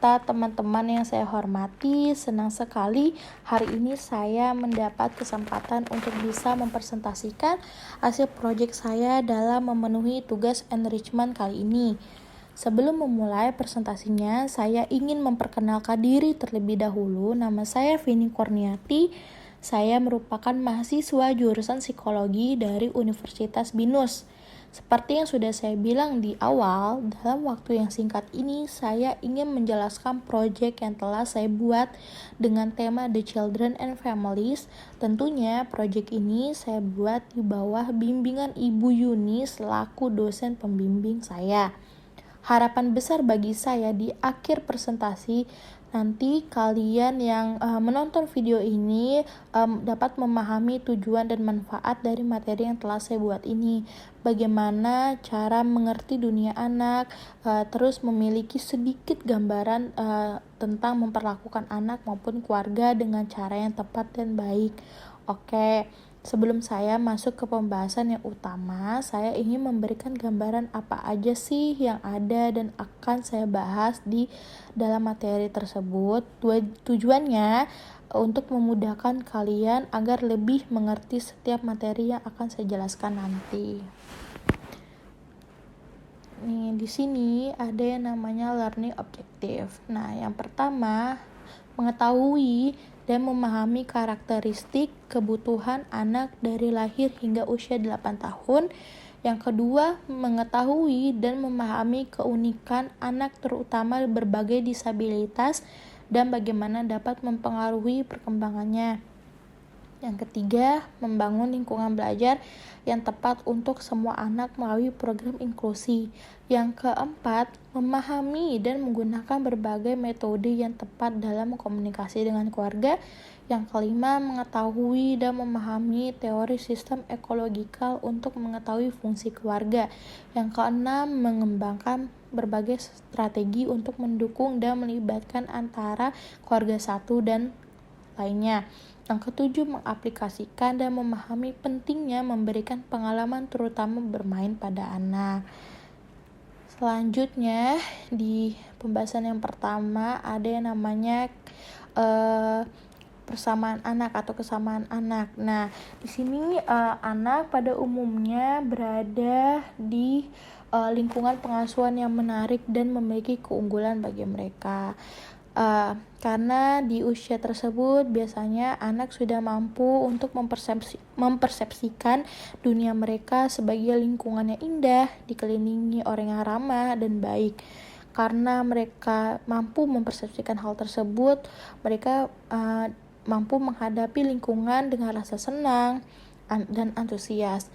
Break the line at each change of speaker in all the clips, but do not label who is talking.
Serta teman-teman yang saya hormati, senang sekali hari ini saya mendapat kesempatan untuk bisa mempresentasikan hasil proyek saya dalam memenuhi tugas enrichment kali ini. Sebelum memulai presentasinya, saya ingin memperkenalkan diri terlebih dahulu. Nama saya Vini Kurniati. Saya merupakan mahasiswa jurusan psikologi dari Universitas Binus. Seperti yang sudah saya bilang di awal, dalam waktu yang singkat ini saya ingin menjelaskan proyek yang telah saya buat dengan tema The Children and Families. Tentunya proyek ini saya buat di bawah bimbingan Ibu Yuni selaku dosen pembimbing saya. Harapan besar bagi saya di akhir presentasi nanti kalian yang menonton video ini dapat memahami tujuan dan manfaat dari materi yang telah saya buat ini. Bagaimana cara mengerti dunia anak, terus memiliki sedikit gambaran tentang memperlakukan anak maupun keluarga dengan cara yang tepat dan baik. Oke. Sebelum saya masuk ke pembahasan yang utama, saya ingin memberikan gambaran apa aja sih yang ada dan akan saya bahas di dalam materi tersebut. Tujuannya untuk memudahkan kalian agar lebih mengerti setiap materi yang akan saya jelaskan nanti. Nih, di sini ada yang namanya learning objective. Nah, yang pertama, mengetahui dan memahami karakteristik kebutuhan anak dari lahir hingga usia 8 tahun. Yang kedua, mengetahui dan memahami keunikan anak terutama berbagai disabilitas dan bagaimana dapat mempengaruhi perkembangannya. Yang ketiga, membangun lingkungan belajar yang tepat untuk semua anak melalui program inklusi. Yang keempat, memahami dan menggunakan berbagai metode yang tepat dalam komunikasi dengan keluarga. Yang kelima, mengetahui dan memahami teori sistem ekologikal untuk mengetahui fungsi keluarga. Yang keenam, mengembangkan berbagai strategi untuk mendukung dan melibatkan antara keluarga satu dan lainnya. Yang ketujuh, mengaplikasikan dan memahami pentingnya memberikan pengalaman terutama bermain pada anak. Selanjutnya, di pembahasan yang pertama ada yang namanya persamaan anak atau kesamaan anak. Nah, di sini anak pada umumnya berada di lingkungan pengasuhan yang menarik dan memiliki keunggulan bagi mereka. Karena di usia tersebut biasanya anak sudah mampu untuk mempersepsikan dunia mereka sebagai lingkungan yang indah, dikelilingi orang yang ramah dan baik. Karena mereka mampu mempersepsikan hal tersebut, mereka mampu menghadapi lingkungan dengan rasa senang dan antusias.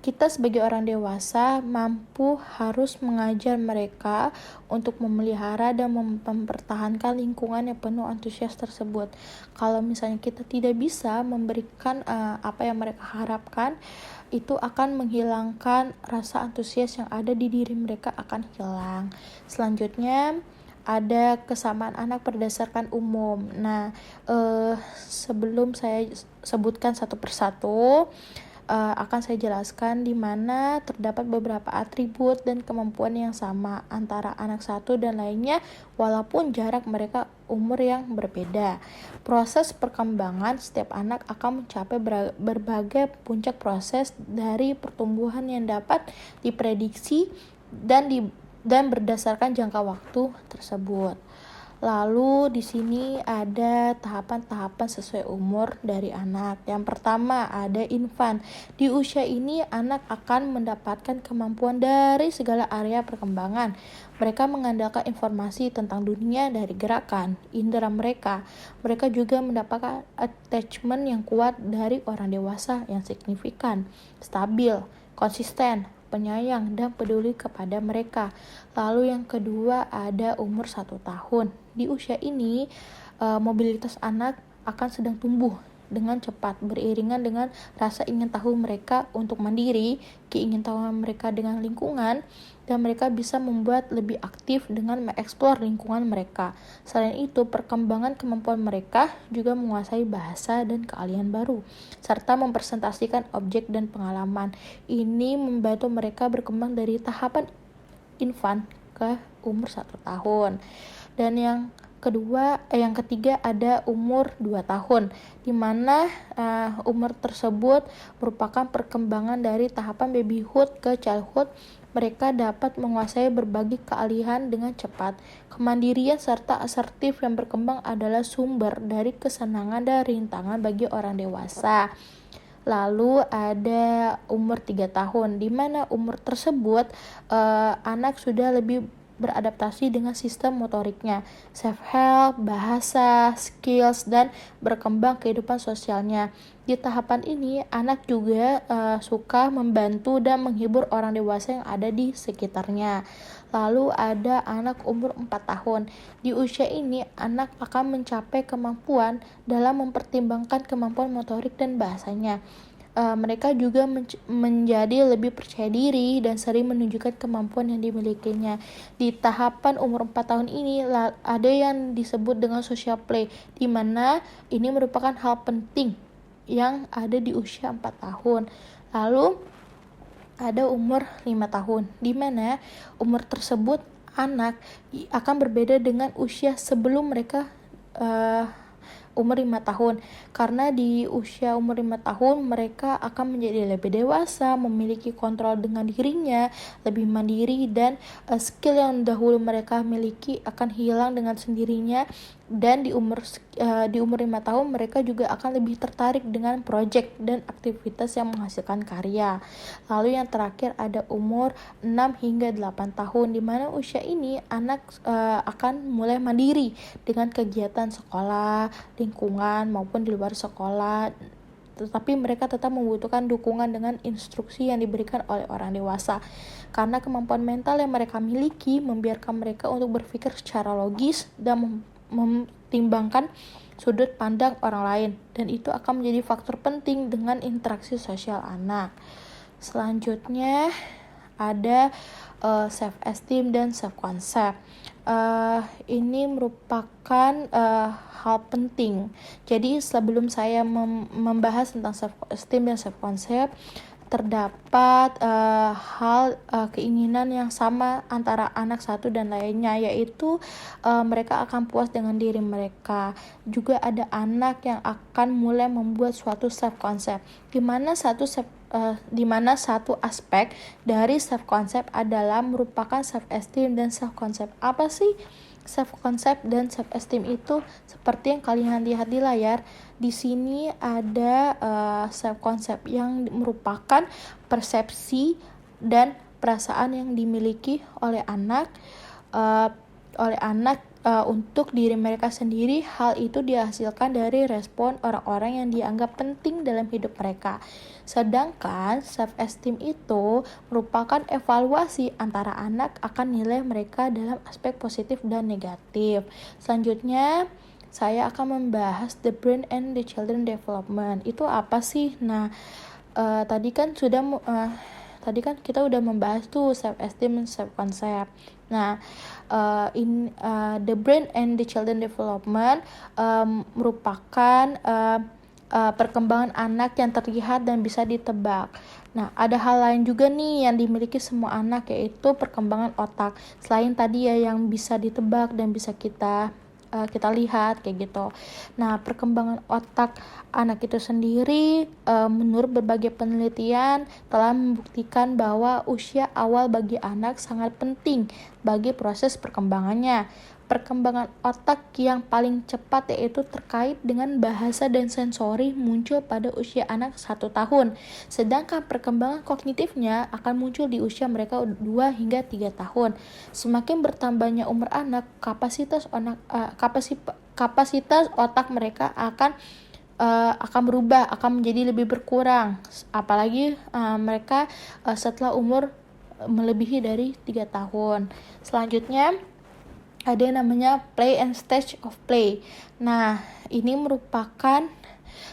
Kita sebagai orang dewasa mampu harus mengajar mereka untuk memelihara dan mempertahankan lingkungan yang penuh antusias tersebut. Kalau misalnya kita tidak bisa memberikan apa yang mereka harapkan, itu akan menghilangkan rasa antusias yang ada di diri mereka akan hilang. Selanjutnya, ada kesamaan anak berdasarkan umum. Nah, sebelum saya sebutkan satu persatu, akan saya jelaskan di mana terdapat beberapa atribut dan kemampuan yang sama antara anak satu dan lainnya walaupun jarak mereka umur yang berbeda. Proses perkembangan setiap anak akan mencapai berbagai puncak proses dari pertumbuhan yang dapat diprediksi dan berdasarkan jangka waktu tersebut. Lalu di sini ada tahapan-tahapan sesuai umur dari anak. Yang pertama ada infant. Di usia ini anak akan mendapatkan kemampuan dari segala area perkembangan. Mereka mengandalkan informasi tentang dunia dari gerakan, indera mereka. Mereka juga mendapatkan attachment yang kuat dari orang dewasa yang signifikan, stabil, konsisten, penyayang, dan peduli kepada mereka. Lalu yang kedua ada umur 1 tahun. Di usia ini, mobilitas anak akan sedang tumbuh dengan cepat, beriringan dengan rasa ingin tahu mereka untuk mandiri, keingintahuan mereka dengan lingkungan, dan mereka bisa membuat lebih aktif dengan mengeksplor lingkungan mereka. Selain itu, perkembangan kemampuan mereka juga menguasai bahasa dan keahlian baru, serta mempresentasikan objek dan pengalaman. Ini membantu mereka berkembang dari tahapan infant ke umur 1 tahun. Dan yang ketiga ada umur 2 tahun, di mana umur tersebut merupakan perkembangan dari tahapan babyhood ke childhood. Mereka dapat menguasai berbagai keahlian dengan cepat. Kemandirian serta asertif yang berkembang adalah sumber dari kesenangan dan rintangan bagi orang dewasa. Lalu ada umur 3 tahun, di mana umur tersebut anak sudah lebih beradaptasi dengan sistem motoriknya, self-help, bahasa, skills, dan berkembang kehidupan sosialnya. Di tahapan ini, anak juga suka membantu dan menghibur orang dewasa yang ada di sekitarnya. Lalu ada anak umur 4 tahun. Di usia ini, anak akan mencapai kemampuan dalam mempertimbangkan kemampuan motorik dan bahasanya. Mereka juga menjadi lebih percaya diri dan sering menunjukkan kemampuan yang dimilikinya. Di tahapan umur 4 tahun ini ada yang disebut dengan social play, di mana ini merupakan hal penting yang ada di usia 4 tahun. Lalu ada umur 5 tahun, di mana umur tersebut anak akan berbeda dengan usia sebelum mereka umur 5 tahun, karena di usia umur 5 tahun mereka akan menjadi lebih dewasa, memiliki kontrol dengan dirinya, lebih mandiri, dan skill yang dahulu mereka miliki akan hilang dengan sendirinya. Dan di umur 5 tahun mereka juga akan lebih tertarik dengan proyek dan aktivitas yang menghasilkan karya. Lalu yang terakhir ada umur 6 hingga 8 tahun, di mana usia ini anak akan mulai mandiri dengan kegiatan sekolah, lingkungan maupun di luar sekolah. Tetapi mereka tetap membutuhkan dukungan dengan instruksi yang diberikan oleh orang dewasa, karena kemampuan mental yang mereka miliki membiarkan mereka untuk berpikir secara logis dan mempertimbangkan sudut pandang orang lain, dan itu akan menjadi faktor penting dengan interaksi sosial anak. Selanjutnya ada self-esteem dan self-concept. Ini merupakan hal penting. Jadi sebelum saya membahas tentang self-esteem dan self-concept, terdapat keinginan yang sama antara anak satu dan lainnya, yaitu mereka akan puas dengan diri mereka. Juga ada anak yang akan mulai membuat suatu self concept, di mana satu aspek dari self concept adalah merupakan self esteem dan self concept. Apa sih self concept dan self esteem itu? Seperti yang kalian lihat di layar, di sini ada self concept yang merupakan persepsi dan perasaan yang dimiliki oleh anak untuk diri mereka sendiri. Hal itu dihasilkan dari respon orang-orang yang dianggap penting dalam hidup mereka. Sedangkan self-esteem itu merupakan evaluasi antara anak akan nilai mereka dalam aspek positif dan negatif. Selanjutnya, saya akan membahas the brain and the children development. Itu apa sih? Nah, tadi kan kita udah membahas tuh self-esteem dan self-concept. Nah, the brain and the children development merupakan perkembangan anak yang terlihat dan bisa ditebak. Nah, ada hal lain juga nih yang dimiliki semua anak, yaitu perkembangan otak. Selain tadi ya yang bisa ditebak dan bisa kita lihat kayak gitu. Nah, perkembangan otak anak itu sendiri menurut berbagai penelitian telah membuktikan bahwa usia awal bagi anak sangat penting bagi proses perkembangannya. Perkembangan otak yang paling cepat yaitu terkait dengan bahasa dan sensori muncul pada usia anak 1 tahun. Sedangkan perkembangan kognitifnya akan muncul di usia mereka 2 hingga 3 tahun. Semakin bertambahnya umur anak, kapasitas otak mereka akan berubah, akan menjadi lebih berkurang. Apalagi mereka setelah umur melebihi dari 3 tahun. Selanjutnya ada yang namanya play and stage of play. Nah, ini merupakan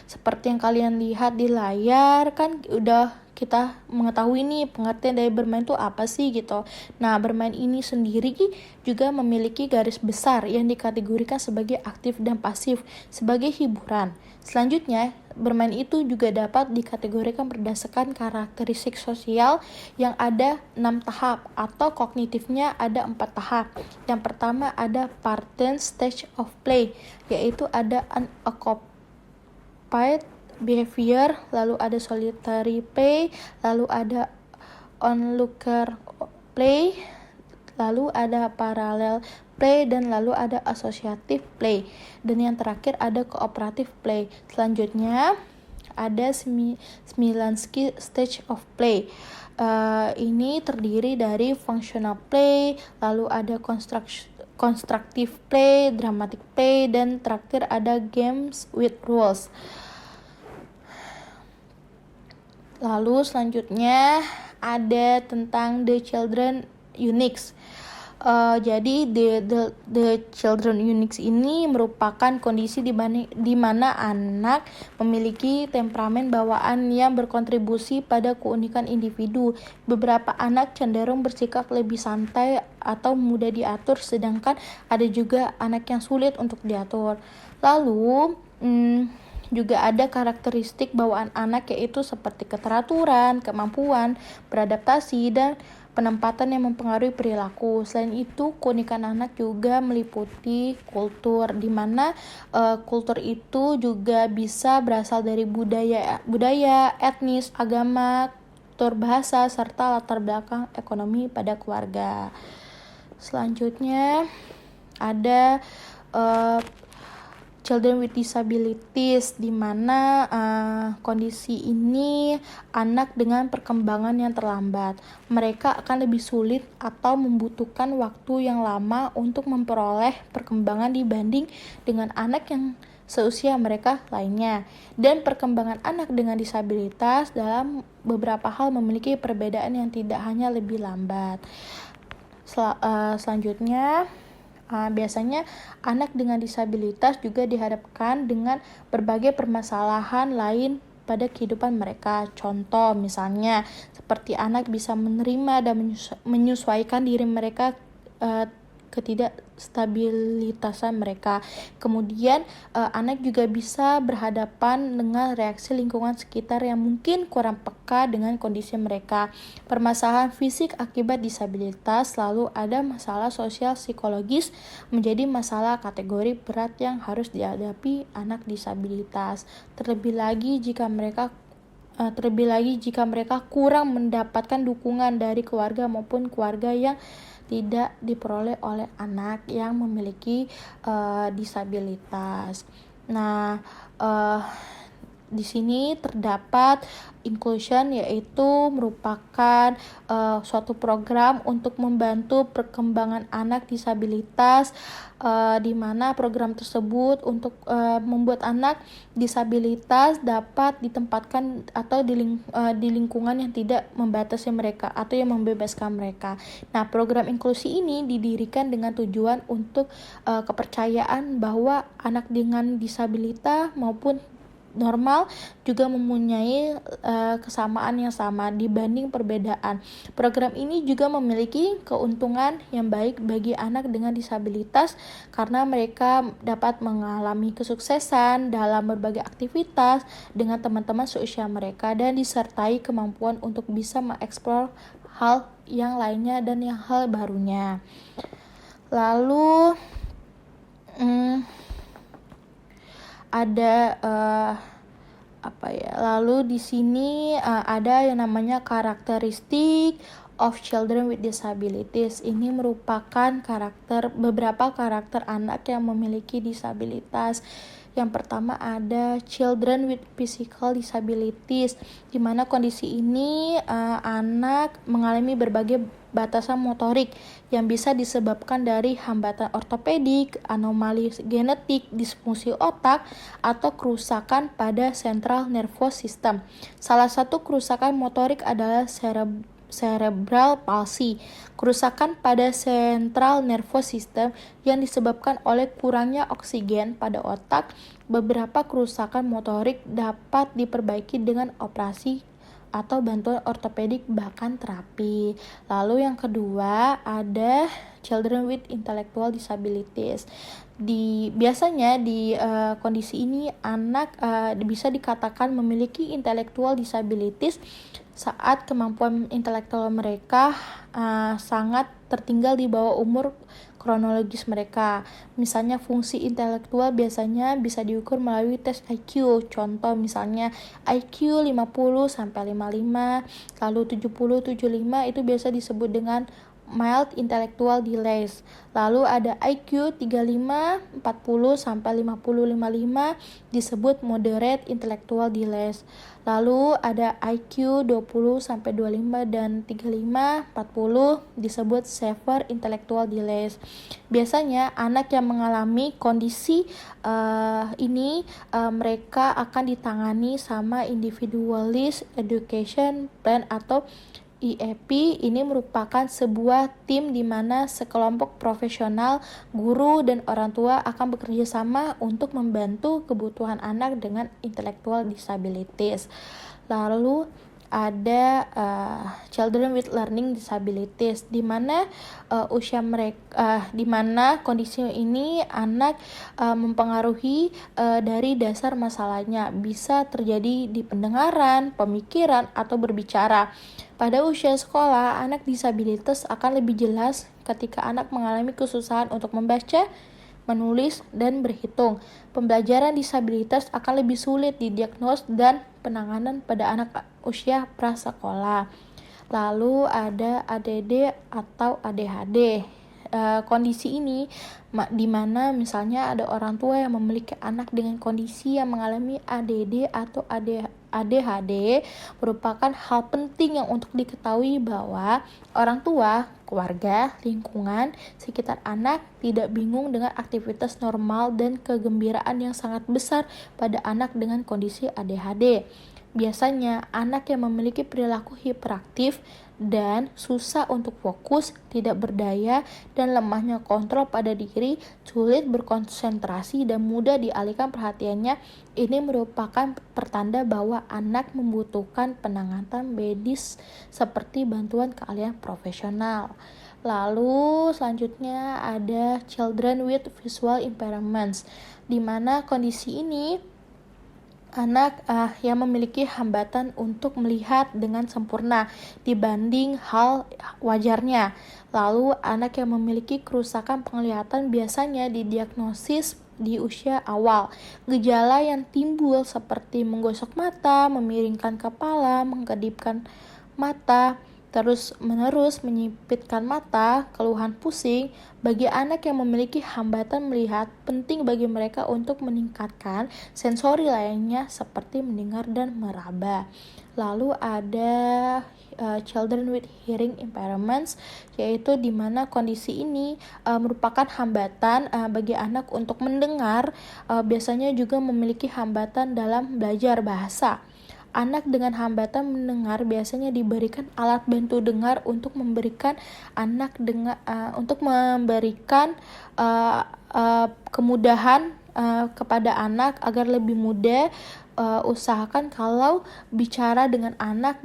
seperti yang kalian lihat di layar, kan udah kita mengetahui nih pengertian dari bermain itu apa sih gitu. Nah, bermain ini sendiri juga memiliki garis besar yang dikategorikan sebagai aktif dan pasif sebagai hiburan. Selanjutnya, bermain itu juga dapat dikategorikan berdasarkan karakteristik sosial yang ada 6 tahap atau kognitifnya ada 4 tahap. Yang pertama ada pattern stage of play, yaitu ada unoccupied behavior, lalu ada solitary play, lalu ada onlooker play, lalu ada parallel play, dan lalu ada associative play, dan yang terakhir ada cooperative play. Selanjutnya ada Smilansky stage of play. Ini terdiri dari functional play, lalu ada constructive play, dramatic play, dan terakhir ada games with rules. Lalu selanjutnya ada tentang the children uniques. Jadi the children uniques ini merupakan kondisi di mana anak memiliki temperamen bawaan yang berkontribusi pada keunikan individu. Beberapa anak cenderung bersikap lebih santai atau mudah diatur, sedangkan ada juga anak yang sulit untuk diatur. Lalu juga ada karakteristik bawaan anak, yaitu seperti keteraturan, kemampuan beradaptasi, dan penempatan yang mempengaruhi perilaku. Selain itu, keunikan anak juga meliputi kultur, di mana kultur itu juga bisa berasal dari budaya, etnis, agama, tutur bahasa, serta latar belakang ekonomi pada keluarga. Selanjutnya ada children with disabilities, di mana kondisi ini anak dengan perkembangan yang terlambat. Mereka akan lebih sulit atau membutuhkan waktu yang lama untuk memperoleh perkembangan dibanding dengan anak yang seusia mereka lainnya. Dan perkembangan anak dengan disabilitas dalam beberapa hal memiliki perbedaan yang tidak hanya lebih lambat. Selanjutnya, biasanya anak dengan disabilitas juga dihadapkan dengan berbagai permasalahan lain pada kehidupan mereka. Contoh misalnya seperti anak bisa menerima dan menyesuaikan diri mereka ketidakstabilitasan mereka. Kemudian anak juga bisa berhadapan dengan reaksi lingkungan sekitar yang mungkin kurang peka dengan kondisi mereka. Permasalahan fisik akibat disabilitas, lalu ada masalah sosial psikologis menjadi masalah kategori berat yang harus dihadapi anak disabilitas. Terlebih lagi jika mereka kurang mendapatkan dukungan dari keluarga maupun keluarga yang tidak diperoleh oleh anak yang memiliki disabilitas. Nah, di sini terdapat inclusion, yaitu merupakan suatu program untuk membantu perkembangan anak disabilitas, di mana program tersebut untuk membuat anak disabilitas dapat ditempatkan atau di lingkungan yang tidak membatasi mereka atau yang membebaskan mereka. Nah, program inklusi ini didirikan dengan tujuan untuk kepercayaan bahwa anak dengan disabilitas maupun normal juga mempunyai kesamaan yang sama dibanding perbedaan. Program ini juga memiliki keuntungan yang baik bagi anak dengan disabilitas karena mereka dapat mengalami kesuksesan dalam berbagai aktivitas dengan teman-teman seusia mereka dan disertai kemampuan untuk bisa mengeksplor hal yang lainnya dan yang hal barunya. Lalu ada Lalu di sini ada yang namanya karakteristik of children with disabilities. Ini merupakan beberapa karakter anak yang memiliki disabilitas. Yang pertama ada children with physical disabilities, di mana kondisi ini anak mengalami berbagai batasan motorik yang bisa disebabkan dari hambatan ortopedik, anomali genetik, disfungsi otak, atau kerusakan pada central nervous system. Salah satu kerusakan motorik adalah cerebral palsy, kerusakan pada central nervous system yang disebabkan oleh kurangnya oksigen pada otak. Beberapa kerusakan motorik dapat diperbaiki dengan operasi atau bantuan ortopedik bahkan terapi. Lalu yang kedua ada children with intellectual disabilities. Biasanya di kondisi ini anak bisa dikatakan memiliki intellectual disabilities saat kemampuan intelektual mereka sangat tertinggal di bawah umur kronologis mereka. Misalnya fungsi intelektual biasanya bisa diukur melalui tes IQ. Contoh misalnya IQ 50 sampai 55, lalu 70 75 itu biasa disebut dengan mild intellectual delays. Lalu ada IQ 35, 40 sampai 50 55 disebut moderate intellectual delays. Lalu ada IQ 20 sampai 25 dan 35, 40 disebut severe intellectual delays. Biasanya anak yang mengalami kondisi ini mereka akan ditangani sama individualist education plan atau IEP. Ini merupakan sebuah tim di mana sekelompok profesional, guru, dan orang tua akan bekerja sama untuk membantu kebutuhan anak dengan intellectual disabilities. Lalu ada children with learning disabilities, di mana usia mereka, di mana kondisi ini anak mempengaruhi dari dasar masalahnya, bisa terjadi di pendengaran, pemikiran, atau berbicara. Pada usia sekolah, anak disabilitas akan lebih jelas ketika anak mengalami kesusahan untuk membaca, menulis, dan berhitung. Pembelajaran disabilitas akan lebih sulit didiagnos dan penanganan pada anak usia prasekolah. Lalu ada ADD atau ADHD. Kondisi ini di mana misalnya ada orang tua yang memiliki anak dengan kondisi yang mengalami ADD atau ADHD, merupakan hal penting yang untuk diketahui bahwa orang tua, keluarga, lingkungan sekitar anak tidak bingung dengan aktivitas normal dan kegembiraan yang sangat besar pada anak dengan kondisi ADHD. Biasanya anak yang memiliki perilaku hiperaktif dan susah untuk fokus, tidak berdaya, dan lemahnya kontrol pada diri, sulit berkonsentrasi, dan mudah dialihkan perhatiannya. Ini merupakan pertanda bahwa anak membutuhkan penanganan medis seperti bantuan keahlian profesional. Lalu selanjutnya ada children with visual impairments, di mana kondisi ini anak yang memiliki hambatan untuk melihat dengan sempurna dibanding hal wajarnya. Lalu anak yang memiliki kerusakan penglihatan biasanya didiagnosis di usia awal. Gejala yang timbul seperti menggosok mata, memiringkan kepala, mengkedipkan mata, terus-menerus menyipitkan mata, keluhan pusing. Bagi anak yang memiliki hambatan melihat, penting bagi mereka untuk meningkatkan sensori lainnya seperti mendengar dan meraba. Lalu ada children with hearing impairments, yaitu di mana kondisi ini merupakan hambatan bagi anak untuk mendengar, biasanya juga memiliki hambatan dalam belajar bahasa. Anak dengan hambatan mendengar biasanya diberikan alat bantu dengar untuk memberikan kemudahan kepada anak agar lebih mudah. Usahakan kalau bicara dengan anak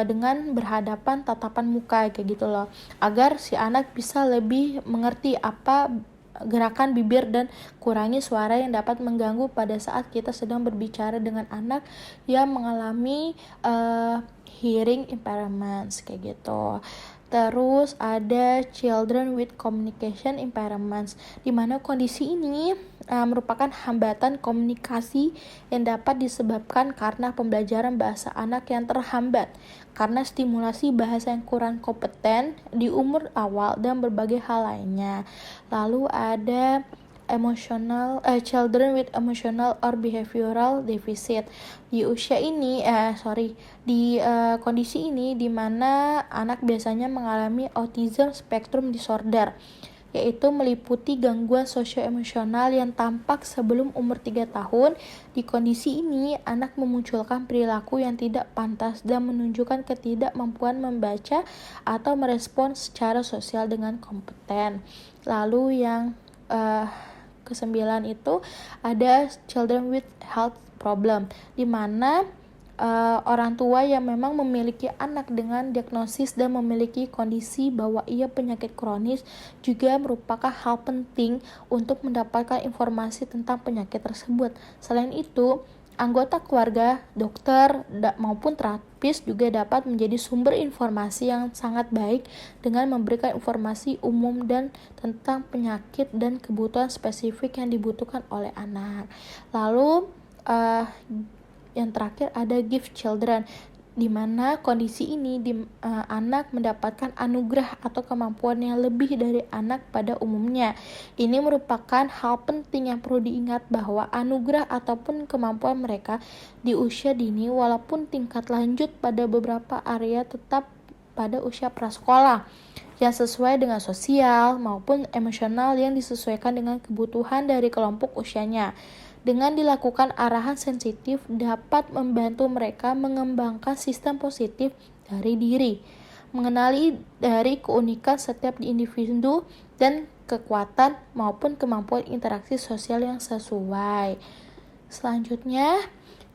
dengan berhadapan tatapan muka kayak gitu loh, agar si anak bisa lebih mengerti apa gerakan bibir dan kurangi suara yang dapat mengganggu pada saat kita sedang berbicara dengan anak yang mengalami hearing impairments kayak gitu. Terus ada children with communication impairments, di mana kondisi ini merupakan hambatan komunikasi yang dapat disebabkan karena pembelajaran bahasa anak yang terhambat karena stimulasi bahasa yang kurang kompeten di umur awal dan berbagai hal lainnya. Lalu ada children with emotional or behavioral deficit. Di usia ini di kondisi ini di mana anak biasanya mengalami autism spectrum disorder, yaitu meliputi gangguan sosioemosional yang tampak sebelum umur 3 tahun. Di kondisi ini, anak memunculkan perilaku yang tidak pantas dan menunjukkan ketidakmampuan membaca atau merespons secara sosial dengan kompeten. Lalu yang ke-9 itu ada children with health problem, di mana orang tua yang memang memiliki anak dengan diagnosis dan memiliki kondisi bahwa ia penyakit kronis juga merupakan hal penting untuk mendapatkan informasi tentang penyakit tersebut. Selain itu, anggota keluarga, dokter, maupun terapis juga dapat menjadi sumber informasi yang sangat baik dengan memberikan informasi umum dan tentang penyakit dan kebutuhan spesifik yang dibutuhkan oleh anak. Lalu, yang terakhir ada gift children, di mana kondisi ini anak mendapatkan anugerah atau kemampuan yang lebih dari anak pada umumnya. Ini merupakan hal penting yang perlu diingat bahwa anugerah ataupun kemampuan mereka di usia dini walaupun tingkat lanjut pada beberapa area tetap pada usia prasekolah yang sesuai dengan sosial maupun emosional yang disesuaikan dengan kebutuhan dari kelompok usianya. Dengan dilakukan arahan sensitif dapat membantu mereka mengembangkan sistem positif dari diri, mengenali dari keunikan setiap individu dan kekuatan maupun kemampuan interaksi sosial yang sesuai. Selanjutnya,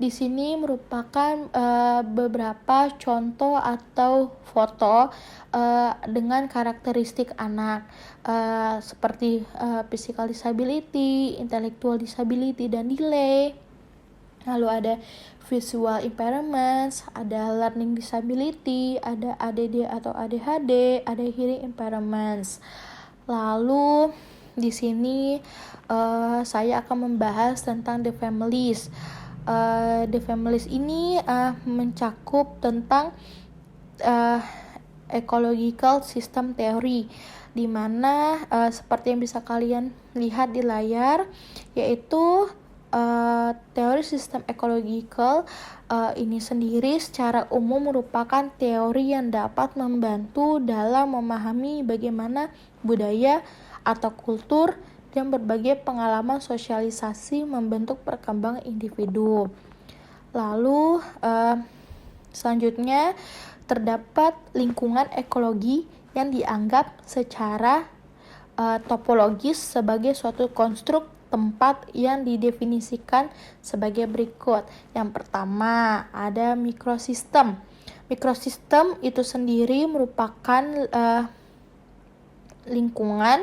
di sini merupakan beberapa contoh atau foto dengan karakteristik anak seperti physical disability, intellectual disability, dan delay. Lalu ada visual impairments, ada learning disability, ada ADD atau ADHD, ada hearing impairments. Lalu di sini saya akan membahas tentang the families. The families ini mencakup tentang ecological system theory, di mana seperti yang bisa kalian lihat di layar, yaitu teori sistem ecological ini sendiri secara umum merupakan teori yang dapat membantu dalam memahami bagaimana budaya atau kultur dan berbagai pengalaman sosialisasi membentuk perkembangan individu. Lalu selanjutnya terdapat lingkungan ekologi yang dianggap secara topologis sebagai suatu konstruk tempat yang didefinisikan sebagai berikut. Yang pertama ada mikrosistem. Mikrosistem itu sendiri merupakan lingkungan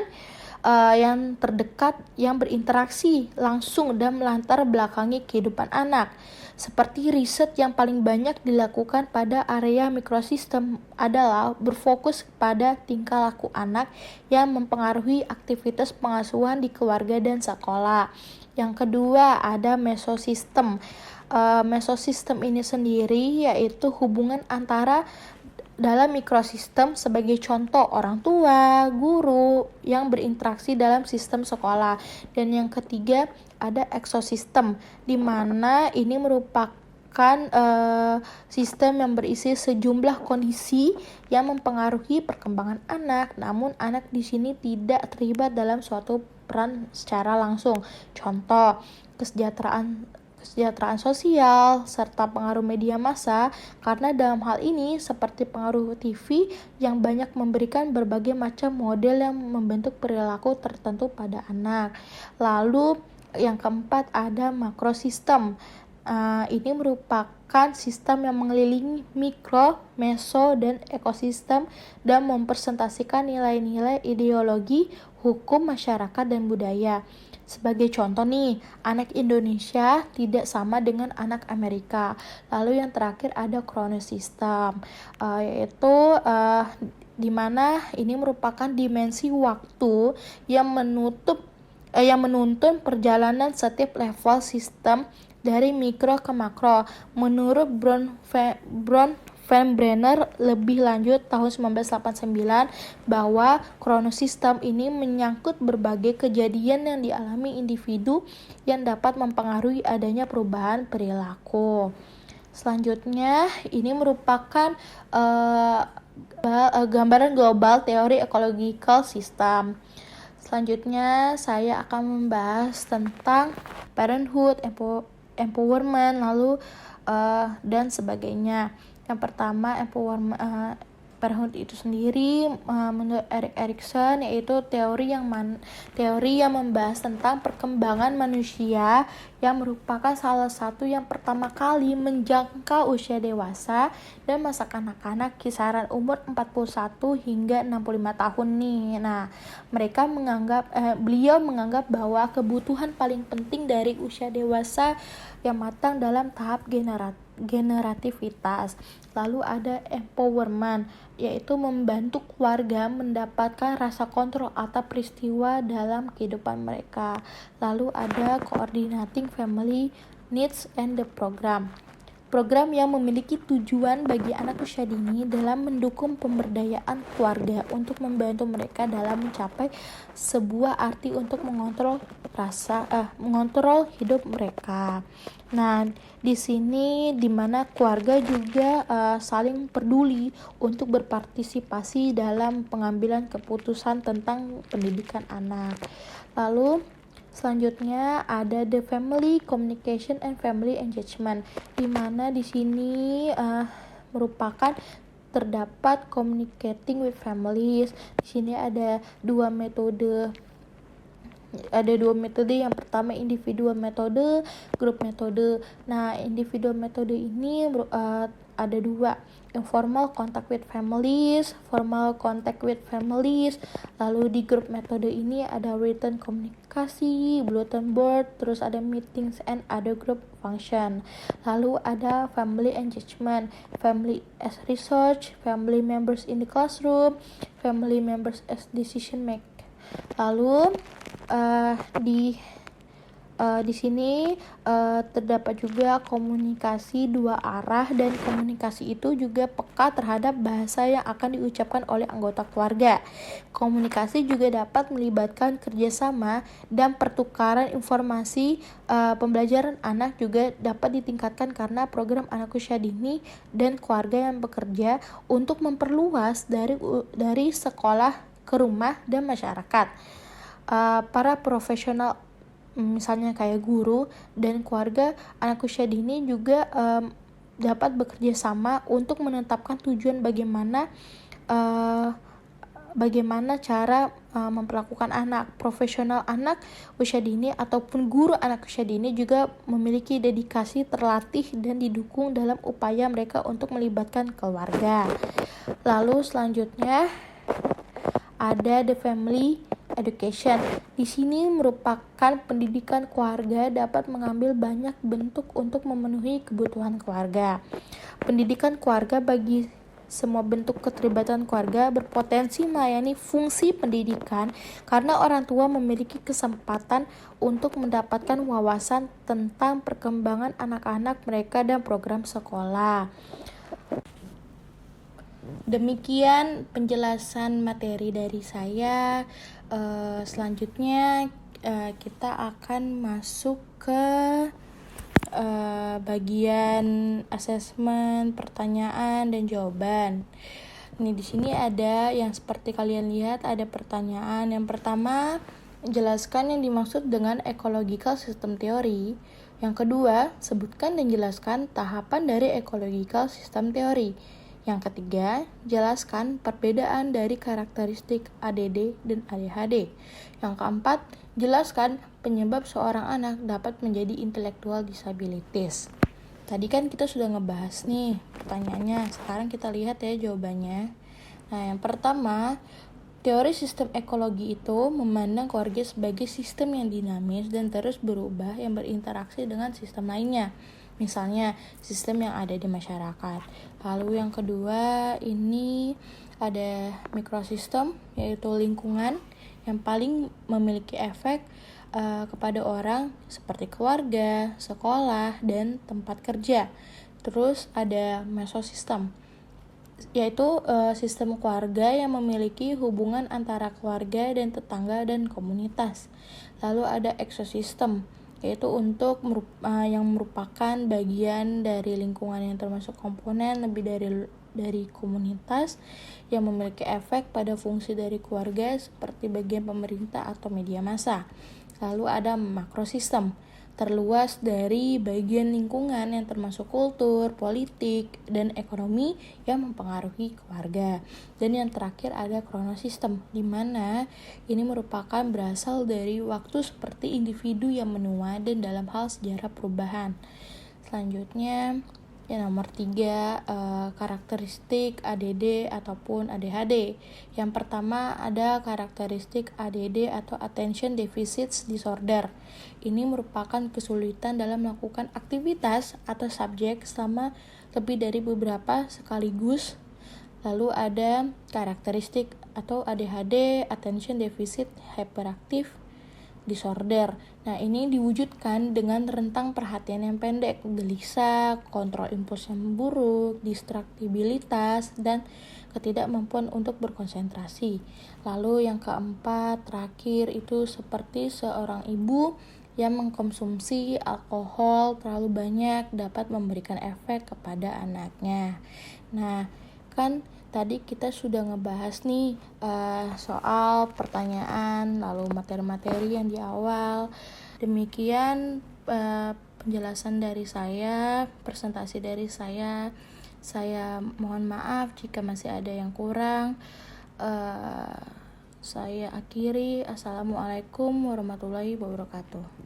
yang terdekat yang berinteraksi langsung dan melantar belakangi kehidupan anak. Seperti riset yang paling banyak dilakukan pada area mikrosistem adalah berfokus pada tingkah laku anak yang mempengaruhi aktivitas pengasuhan di keluarga dan sekolah. Yang kedua ada mesosistem. Mesosistem ini sendiri yaitu hubungan antara dalam mikrosistem sebagai contoh orang tua, guru yang berinteraksi dalam sistem sekolah. Dan yang ketiga ada ekosistem, di mana ini merupakan sistem yang berisi sejumlah kondisi yang mempengaruhi perkembangan anak, namun anak di sini tidak terlibat dalam suatu peran secara langsung. Contoh, kesejahteraan sosial, serta pengaruh media massa, karena dalam hal ini seperti pengaruh TV yang banyak memberikan berbagai macam model yang membentuk perilaku tertentu pada anak. Lalu yang keempat ada makrosistem. Ini merupakan sistem yang mengelilingi mikro, meso, dan ekosistem dan mempresentasikan nilai-nilai ideologi, hukum, masyarakat, dan budaya. Sebagai contoh nih, anak Indonesia tidak sama dengan anak Amerika. Lalu yang terakhir ada chronosystem, yaitu di mana ini merupakan dimensi waktu yang menuntun perjalanan setiap level sistem dari mikro ke makro. Menurut Bronfenbrenner lebih lanjut tahun 1989 bahwa chronosystem ini menyangkut berbagai kejadian yang dialami individu yang dapat mempengaruhi adanya perubahan perilaku. Selanjutnya ini merupakan gambaran global teori ecological system. Selanjutnya saya akan membahas tentang parenthood, empowerment, lalu dan sebagainya. Yang pertama Parenthood itu sendiri menurut Erik Erikson yaitu teori yang membahas tentang perkembangan manusia yang merupakan salah satu yang pertama kali menjangkau usia dewasa dan masa kanak-kanak kisaran umur 41 hingga 65 tahun nih. Nah, beliau menganggap bahwa kebutuhan paling penting dari usia dewasa yang matang dalam tahap generativitas. Lalu ada empowerment, yaitu membantu keluarga mendapatkan rasa kontrol atas peristiwa dalam kehidupan mereka. Lalu ada coordinating family needs and the program yang memiliki tujuan bagi anak usia dini dalam mendukung pemberdayaan keluarga untuk membantu mereka dalam mencapai sebuah arti untuk mengontrol hidup mereka. Nah, di sini dimana keluarga juga saling peduli untuk berpartisipasi dalam pengambilan keputusan tentang pendidikan anak. Lalu selanjutnya ada the family communication and family engagement, di mana di sini merupakan terdapat communicating with families. Di sini ada dua metode. Yang pertama individual metode, group metode. Nah, individual metode ini ada dua, informal contact with families, formal contact with families. Lalu di group metode ini ada written komunikasi, bulletin board, terus ada meetings and other group function. Lalu ada family engagement, family as research, family members in the classroom, family members as decision maker. Lalu di sini terdapat juga komunikasi dua arah, dan komunikasi itu juga peka terhadap bahasa yang akan diucapkan oleh anggota keluarga. Komunikasi juga dapat melibatkan kerjasama dan pertukaran informasi. Pembelajaran anak juga dapat ditingkatkan karena program anak usia dini dan keluarga yang bekerja untuk memperluas dari sekolah ke rumah dan masyarakat. Para profesional misalnya kayak guru dan keluarga anak usia dini juga dapat bekerja sama untuk menetapkan tujuan bagaimana cara memperlakukan anak. Profesional anak usia dini ataupun guru anak usia dini juga memiliki dedikasi, terlatih dan didukung dalam upaya mereka untuk melibatkan keluarga. Lalu selanjutnya ada the family education. Di sini merupakan pendidikan keluarga dapat mengambil banyak bentuk untuk memenuhi kebutuhan keluarga. Pendidikan keluarga bagi semua bentuk keterlibatan keluarga berpotensi melayani fungsi pendidikan karena orang tua memiliki kesempatan untuk mendapatkan wawasan tentang perkembangan anak-anak mereka dan program sekolah. Demikian penjelasan materi dari saya. Selanjutnya kita akan masuk ke bagian asesmen, pertanyaan dan jawaban. Nih di sini ada yang seperti kalian lihat, ada pertanyaan. Yang pertama, jelaskan yang dimaksud dengan ecological system theory. Yang kedua, sebutkan dan jelaskan tahapan dari ecological system theory. Yang ketiga, jelaskan perbedaan dari karakteristik ADD dan ADHD. Yang keempat, jelaskan penyebab seorang anak dapat menjadi intellectual disabilities. Tadi kan kita sudah ngebahas nih pertanyaannya, sekarang kita lihat ya jawabannya. Nah, yang pertama, teori sistem ekologi itu memandang keluarga sebagai sistem yang dinamis dan terus berubah yang berinteraksi dengan sistem lainnya. Misalnya sistem yang ada di masyarakat. Lalu yang kedua ini ada mikrosistem, yaitu lingkungan yang paling memiliki efek kepada orang seperti keluarga, sekolah, dan tempat kerja. Terus ada mesosistem, yaitu sistem keluarga yang memiliki hubungan antara keluarga dan tetangga dan komunitas. Lalu ada ekosistem, yaitu yang merupakan bagian dari lingkungan yang termasuk komponen lebih dari komunitas yang memiliki efek pada fungsi dari keluarga seperti bagian pemerintah atau media massa. Lalu ada makrosistem, terluas dari bagian lingkungan yang termasuk kultur, politik, dan ekonomi yang mempengaruhi keluarga. Dan yang terakhir ada kronosistem, di mana ini merupakan berasal dari waktu seperti individu yang menua dan dalam hal sejarah perubahan. Selanjutnya, yang nomor 3, karakteristik ADD ataupun ADHD. Yang pertama ada karakteristik ADD atau Attention Deficit Disorder. Ini merupakan kesulitan dalam melakukan aktivitas atau subjek selama lebih dari beberapa sekaligus. Lalu ada karakteristik atau ADHD, Attention Deficit Hyperactive Disorder. Nah, ini diwujudkan dengan rentang perhatian yang pendek, gelisah, kontrol impuls yang buruk, distraktibilitas, dan ketidakmampuan untuk berkonsentrasi. Lalu yang keempat, terakhir itu seperti seorang ibu yang mengkonsumsi alkohol terlalu banyak dapat memberikan efek kepada anaknya. Nah, kan tadi kita sudah ngebahas nih soal pertanyaan, lalu materi-materi yang di awal. Demikian penjelasan dari saya, presentasi dari saya. Saya mohon maaf jika masih ada yang kurang. Saya akhiri. Assalamualaikum warahmatullahi wabarakatuh.